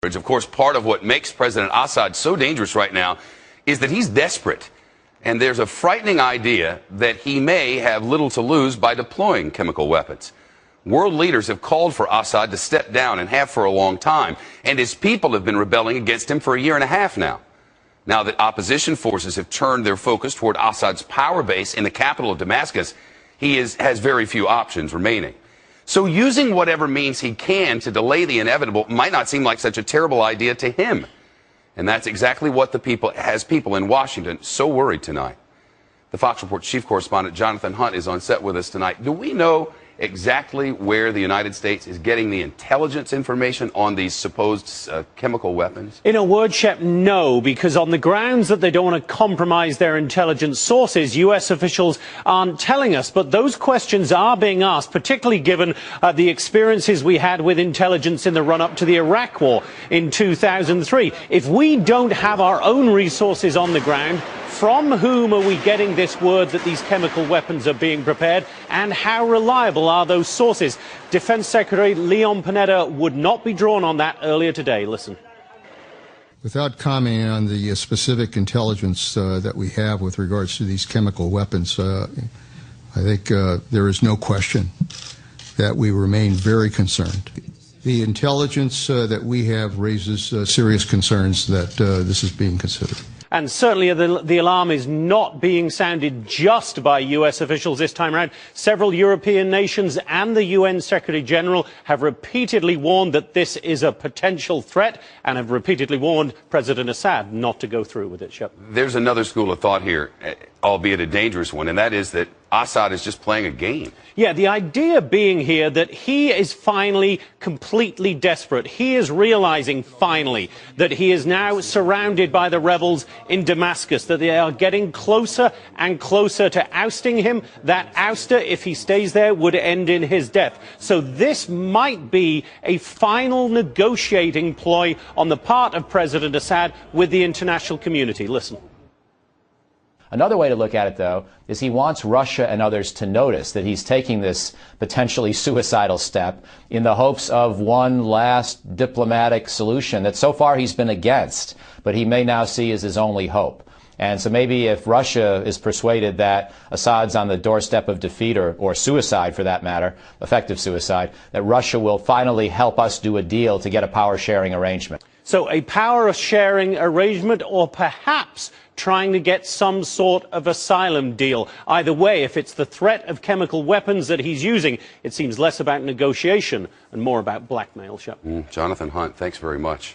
Of course, part of what makes President Assad so dangerous right now is that he's desperate. And there's a frightening idea that he may have little to lose by deploying chemical weapons. World leaders have called for Assad to step down and have for a long time. And his people have been rebelling against him for a year and a half now. Now that opposition forces have turned their focus toward Assad's power base in the capital of Damascus, he has very few options remaining. So using whatever means he can to delay the inevitable might not seem like such a terrible idea to him. And that's exactly what has people in Washington so worried tonight. The Fox Report's chief correspondent Jonathan Hunt is on set with us tonight. Do we know exactly where the United States is getting the intelligence information on these supposed chemical weapons? In a word, Shep, no, because on the grounds that they don't want to compromise their intelligence sources, U.S. officials aren't telling us. But those questions are being asked, particularly given the experiences we had with intelligence in the run-up to the Iraq War in 2003. If we don't have our own resources on the ground, from whom are we getting this word that these chemical weapons are being prepared, and how reliable are those sources? Defense Secretary Leon Panetta would not be drawn on that earlier today. Listen. Without commenting on the specific intelligence that we have with regards to these chemical weapons, I think there is no question that we remain very concerned. The intelligence that we have raises serious concerns that this is being considered. And certainly the alarm is not being sounded just by U.S. officials this time around. Several European nations and the UN Secretary General have repeatedly warned that this is a potential threat and have repeatedly warned President Assad not to go through with it. Shep. There's another school of thought here, albeit a dangerous one, and that is that Assad is just playing a game. Yeah, the idea being here that he is finally completely desperate. He is realizing finally that he is now surrounded by the rebels in Damascus, that they are getting closer and closer to ousting him. That ouster, if he stays there, would end in his death. So this might be a final negotiating ploy on the part of President Assad with the international community. Listen. Another way to look at it, though, is he wants Russia and others to notice that he's taking this potentially suicidal step in the hopes of one last diplomatic solution that so far he's been against, but he may now see as his only hope. And so maybe if Russia is persuaded that Assad's on the doorstep of defeat or suicide, for that matter, effective suicide, that Russia will finally help us do a deal to get a power-sharing arrangement. So a power-sharing arrangement, or perhaps trying to get some sort of asylum deal. Either way, if it's the threat of chemical weapons that he's using, it seems less about negotiation and more about blackmail. Jonathan Hunt, thanks very much.